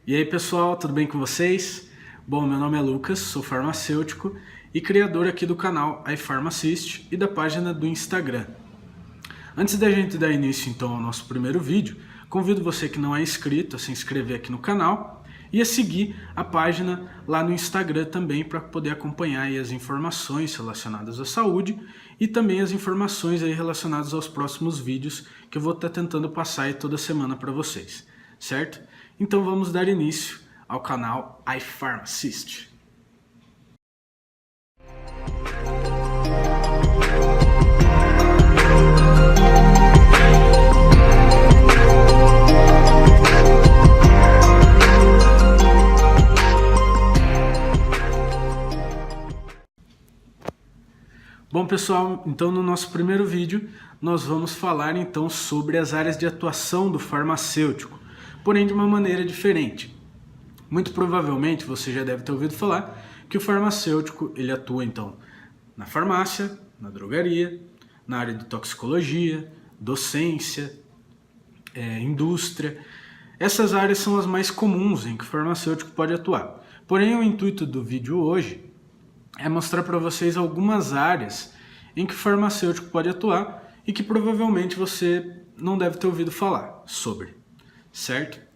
E aí pessoal, tudo bem com vocês? Bom, meu nome é Lucas, sou farmacêutico e criador aqui do canal iPharmacist e da página do Instagram. Antes da gente dar início então ao nosso primeiro vídeo, convido você que não é inscrito a se inscrever aqui no canal e a seguir a página lá no Instagram também para poder acompanhar aí as informações relacionadas à saúde e também as informações aí relacionadas aos próximos vídeos que eu vou estar tentando passar aí toda semana para vocês, certo? Então vamos dar início ao canal iPharmacist. Bom pessoal, então no nosso primeiro vídeo nós vamos falar então sobre as áreas de atuação do farmacêutico, porém de uma maneira diferente. Muito provavelmente você já deve ter ouvido falar que o farmacêutico ele atua então na farmácia, na drogaria, na área de toxicologia, docência, indústria. Essas áreas são as mais comuns em que o farmacêutico pode atuar. Porém o intuito do vídeo hoje é mostrar para vocês algumas áreas em que o farmacêutico pode atuar e que provavelmente você não deve ter ouvido falar sobre, certo?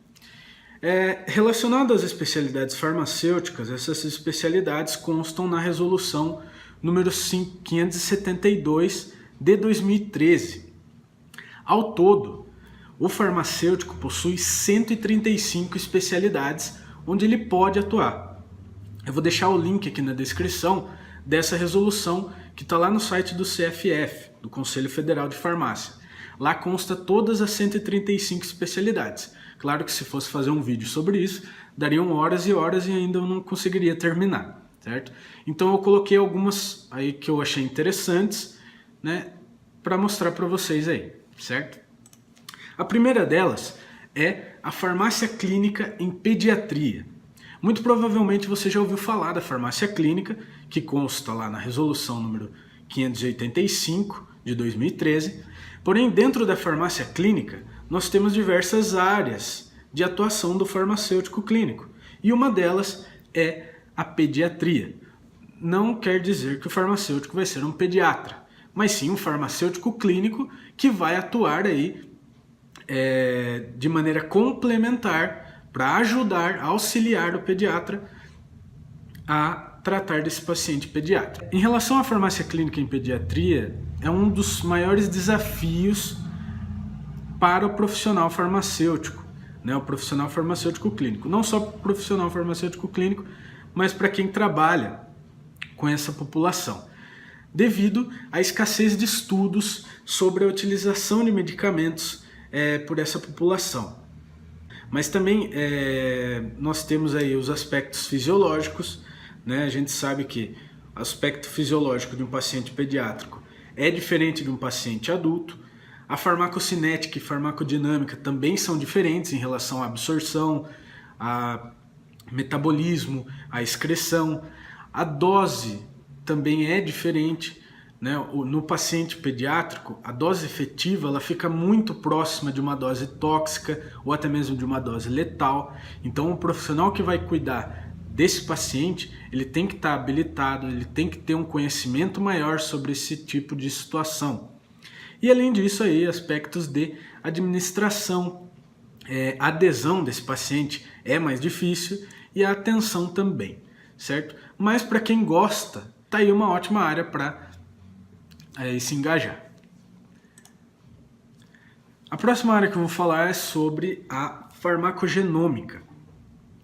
Relacionado às especialidades farmacêuticas, essas especialidades constam na resolução número 572 de 2013. Ao todo, o farmacêutico possui 135 especialidades onde ele pode atuar. Eu vou deixar o link aqui na descrição dessa resolução que está lá no site do CFF, do Conselho Federal de Farmácia. Lá consta todas as 135 especialidades. Claro que se fosse fazer um vídeo sobre isso, dariam horas e horas e ainda eu não conseguiria terminar, certo? Então eu coloquei algumas aí que eu achei interessantes, né, para mostrar para vocês aí, certo? A primeira delas é a farmácia clínica em pediatria. Muito provavelmente você já ouviu falar da farmácia clínica, que consta lá na resolução número 585 de 2013. Porém, dentro da farmácia clínica, nós temos diversas áreas de atuação do farmacêutico clínico. E uma delas é a pediatria. Não quer dizer que o farmacêutico vai ser um pediatra, mas sim um farmacêutico clínico que vai atuar aí de maneira complementar para ajudar, auxiliar o pediatra a tratar desse paciente pediátrico. Em relação à farmácia clínica em pediatria, é um dos maiores desafios para o profissional farmacêutico, né? O profissional farmacêutico clínico. Não só para o profissional farmacêutico clínico, mas para quem trabalha com essa população. Devido à escassez de estudos sobre a utilização de medicamentos por essa população. Mas também nós temos aí os aspectos fisiológicos, né? A gente sabe que o aspecto fisiológico de um paciente pediátrico é diferente de um paciente adulto. A farmacocinética e farmacodinâmica também são diferentes em relação à absorção, a metabolismo, a excreção. A dose também é diferente, né? No paciente pediátrico, a dose efetiva ela fica muito próxima de uma dose tóxica ou até mesmo de uma dose letal. Então o profissional que vai cuidar desse paciente, ele tem que estar habilitado, ele tem que ter um conhecimento maior sobre esse tipo de situação. E além disso aí, aspectos de administração, a adesão desse paciente é mais difícil e a atenção também, certo? Mas para quem gosta, tá aí uma ótima área para se engajar. A próxima área que eu vou falar é sobre a farmacogenômica.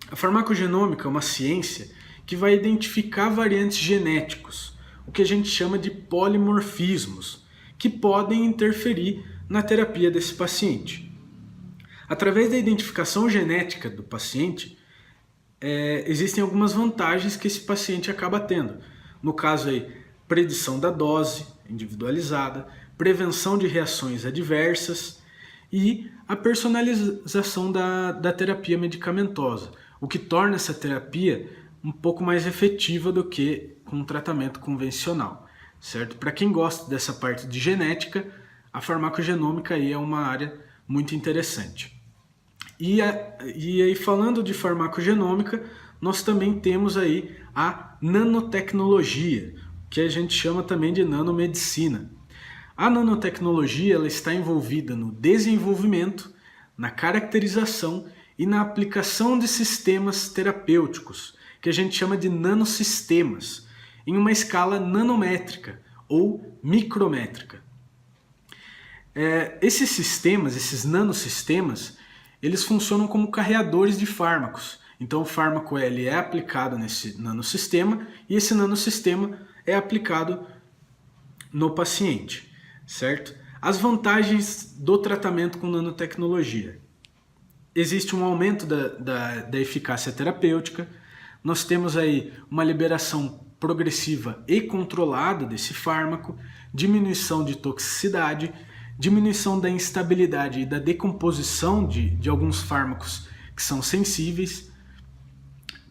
A farmacogenômica é uma ciência que vai identificar variantes genéticos, o que a gente chama de polimorfismos, que podem interferir na terapia desse paciente. Através da identificação genética do paciente, existem algumas vantagens que esse paciente acaba tendo. No caso aí, predição da dose individualizada, prevenção de reações adversas e a personalização da terapia medicamentosa, o que torna essa terapia um pouco mais efetiva do que com um tratamento convencional, certo? Para quem gosta dessa parte de genética, a farmacogenômica aí é uma área muito interessante. E aí, falando de farmacogenômica, nós também temos aí a nanotecnologia, que a gente chama também de nanomedicina. A nanotecnologia ela está envolvida no desenvolvimento, na caracterização e na aplicação de sistemas terapêuticos, que a gente chama de nanosistemas, em uma escala nanométrica ou micrométrica. Esses sistemas, esses nanosistemas, eles funcionam como carreadores de fármacos. Então o fármaco ele é aplicado nesse nanosistema e esse nanosistema é aplicado no paciente, certo? As vantagens do tratamento com nanotecnologia. Existe um aumento da eficácia terapêutica, nós temos aí uma liberação progressiva e controlada desse fármaco, diminuição de toxicidade, diminuição da instabilidade e da decomposição de alguns fármacos que são sensíveis,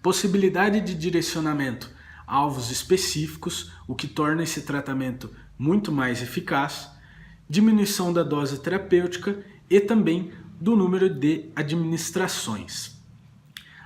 possibilidade de direcionamento a alvos específicos, o que torna esse tratamento muito mais eficaz, diminuição da dose terapêutica e também do número de administrações.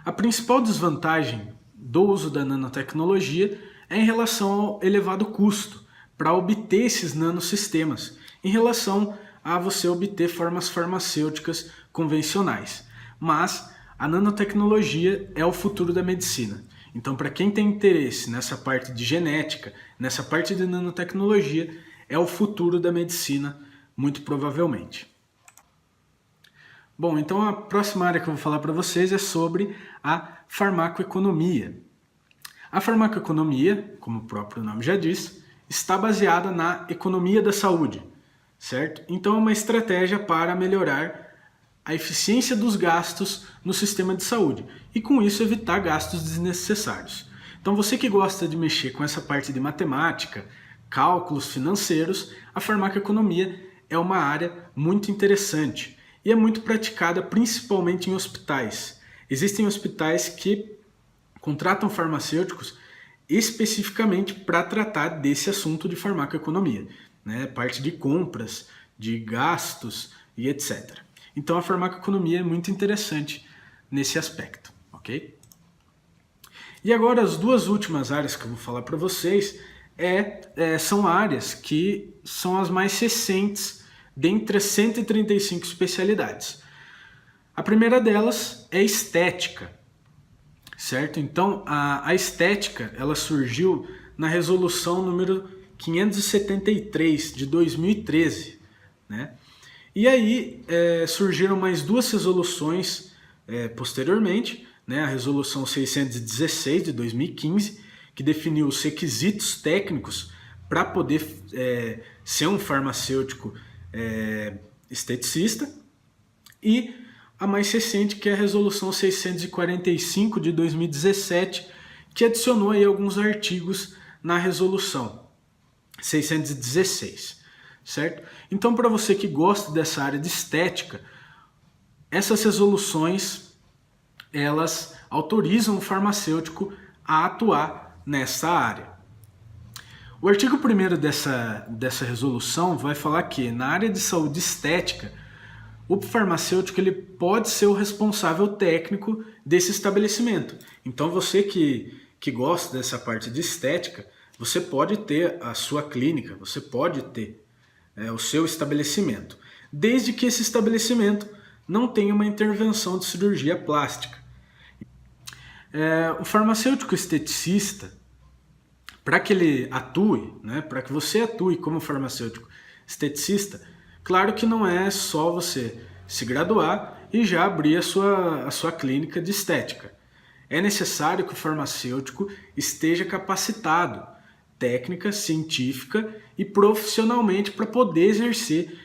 A principal desvantagem do uso da nanotecnologia é em relação ao elevado custo para obter esses nanosistemas, em relação a você obter formas farmacêuticas convencionais. Mas a nanotecnologia é o futuro da medicina. Então, para quem tem interesse nessa parte de genética, nessa parte de nanotecnologia, é o futuro da medicina, muito provavelmente. Bom, então a próxima área que eu vou falar para vocês é sobre a farmacoeconomia. A farmacoeconomia, como o próprio nome já diz, está baseada na economia da saúde, certo? Então é uma estratégia para melhorar a eficiência dos gastos no sistema de saúde e com isso evitar gastos desnecessários. Então você que gosta de mexer com essa parte de matemática, cálculos financeiros, a farmacoeconomia é uma área muito interessante e é muito praticada principalmente em hospitais. Existem hospitais que contratam farmacêuticos especificamente para tratar desse assunto de farmacoeconomia, né? Parte de compras, de gastos e etc. Então a farmacoeconomia é muito interessante nesse aspecto, ok? E agora as duas últimas áreas que eu vou falar para vocês são áreas que são as mais recentes dentre as 135 especialidades. A primeira delas é estética, certo? Então a estética ela surgiu na resolução número 573 de 2013, né? E aí surgiram mais duas resoluções posteriormente, né? A resolução 616 de 2015, que definiu os requisitos técnicos para poder ser um farmacêutico esteticista, e a mais recente, que é a resolução 645 de 2017, que adicionou aí alguns artigos na resolução 616, certo? Então, para você que gosta dessa área de estética, essas resoluções elas autorizam o farmacêutico a atuar nessa área. O artigo 1º dessa resolução vai falar que na área de saúde estética, o farmacêutico ele pode ser o responsável técnico desse estabelecimento. Então você que gosta dessa parte de estética, você pode ter a sua clínica, você pode ter o seu estabelecimento, desde que esse estabelecimento não tenha uma intervenção de cirurgia plástica. O farmacêutico esteticista, para que ele atue, né, para que você atue como farmacêutico esteticista, claro que não é só você se graduar e já abrir a sua clínica de estética. É necessário que o farmacêutico esteja capacitado técnica, científica e profissionalmente para poder exercer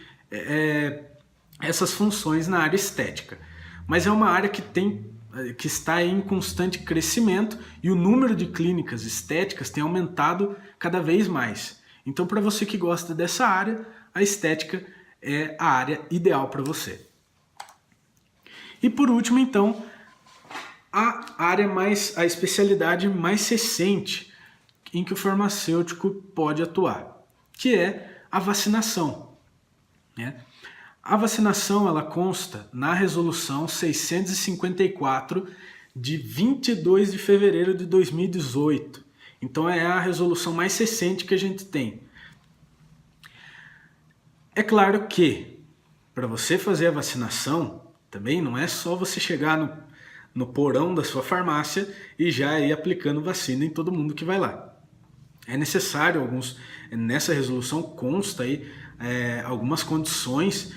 essas funções na área estética. Mas é uma área que está em constante crescimento e o número de clínicas estéticas tem aumentado cada vez mais. Então, para você que gosta dessa área, a estética é a área ideal para você. E por último, então, a especialidade mais recente em que o farmacêutico pode atuar, que é a vacinação, né? A vacinação ela consta na Resolução 654 de 22 de fevereiro de 2018. Então é a resolução mais recente que a gente tem. É claro que para você fazer a vacinação, também não é só você chegar no porão da sua farmácia e já ir aplicando vacina em todo mundo que vai lá. É necessário nessa resolução consta aí algumas condições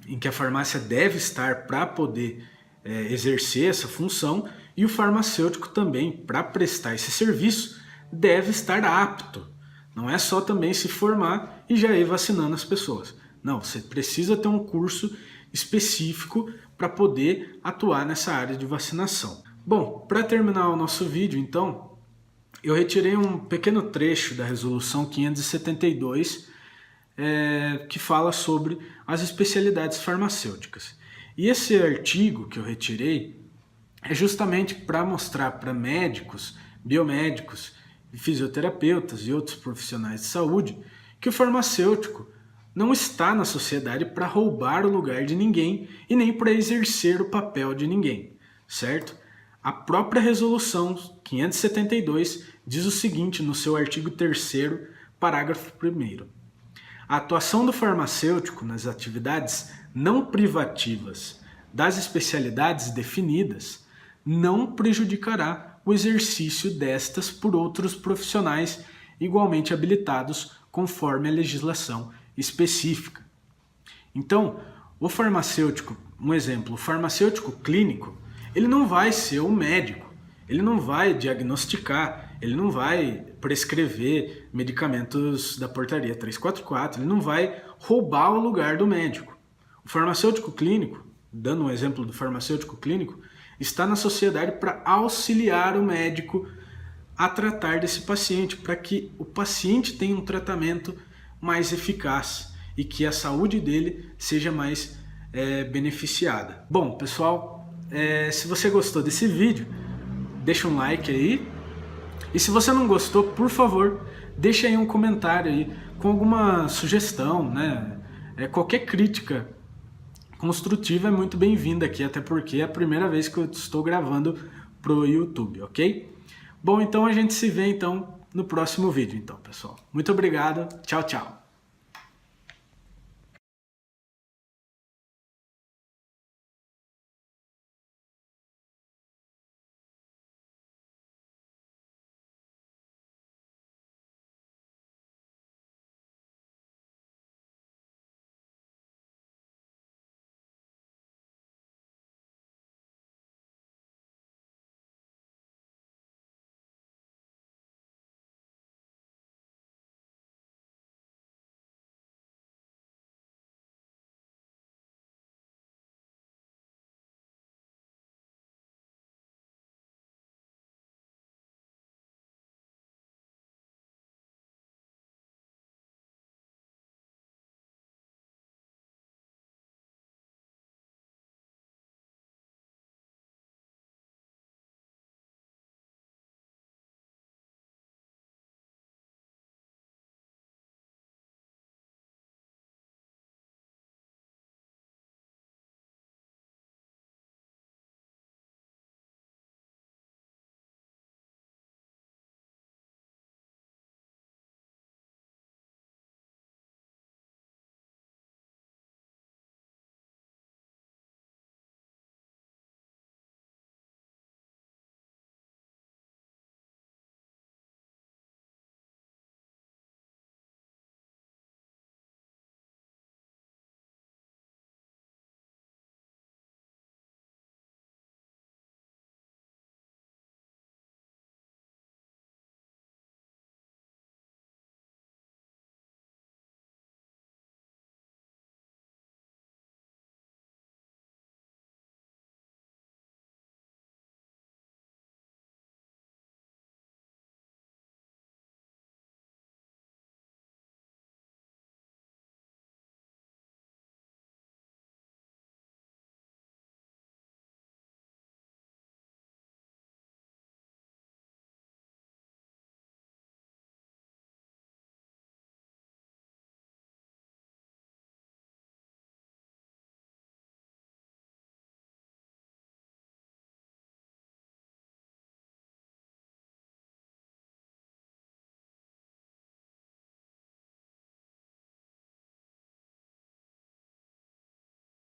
em que a farmácia deve estar para poder exercer essa função, e o farmacêutico também, para prestar esse serviço, deve estar apto. Não é só também se formar e já ir vacinando as pessoas. Não, você precisa ter um curso específico para poder atuar nessa área de vacinação. Bom, para terminar o nosso vídeo, então, eu retirei um pequeno trecho da Resolução 572 que fala sobre as especialidades farmacêuticas. E esse artigo que eu retirei é justamente para mostrar para médicos, biomédicos, fisioterapeutas e outros profissionais de saúde que o farmacêutico não está na sociedade para roubar o lugar de ninguém e nem para exercer o papel de ninguém, certo? A própria Resolução 572 diz o seguinte no seu artigo 3º, parágrafo 1º. A atuação do farmacêutico nas atividades não privativas das especialidades definidas não prejudicará o exercício destas por outros profissionais igualmente habilitados conforme a legislação específica. Então, o farmacêutico, um exemplo, o farmacêutico clínico, ele não vai ser um médico, ele não vai diagnosticar, ele não vai prescrever medicamentos da portaria 344, ele não vai roubar o lugar do médico. O farmacêutico clínico, dando um exemplo do farmacêutico clínico, está na sociedade para auxiliar o médico a tratar desse paciente, para que o paciente tenha um tratamento mais eficaz e que a saúde dele seja mais beneficiada. Bom, pessoal, se você gostou desse vídeo, deixa um like aí. E se você não gostou, por favor, deixa aí um comentário aí com alguma sugestão, né? Qualquer crítica construtiva é muito bem-vinda aqui, até porque é a primeira vez que eu estou gravando pro YouTube, ok? Bom, então a gente se vê então no próximo vídeo, então, pessoal. Muito obrigado, tchau, tchau.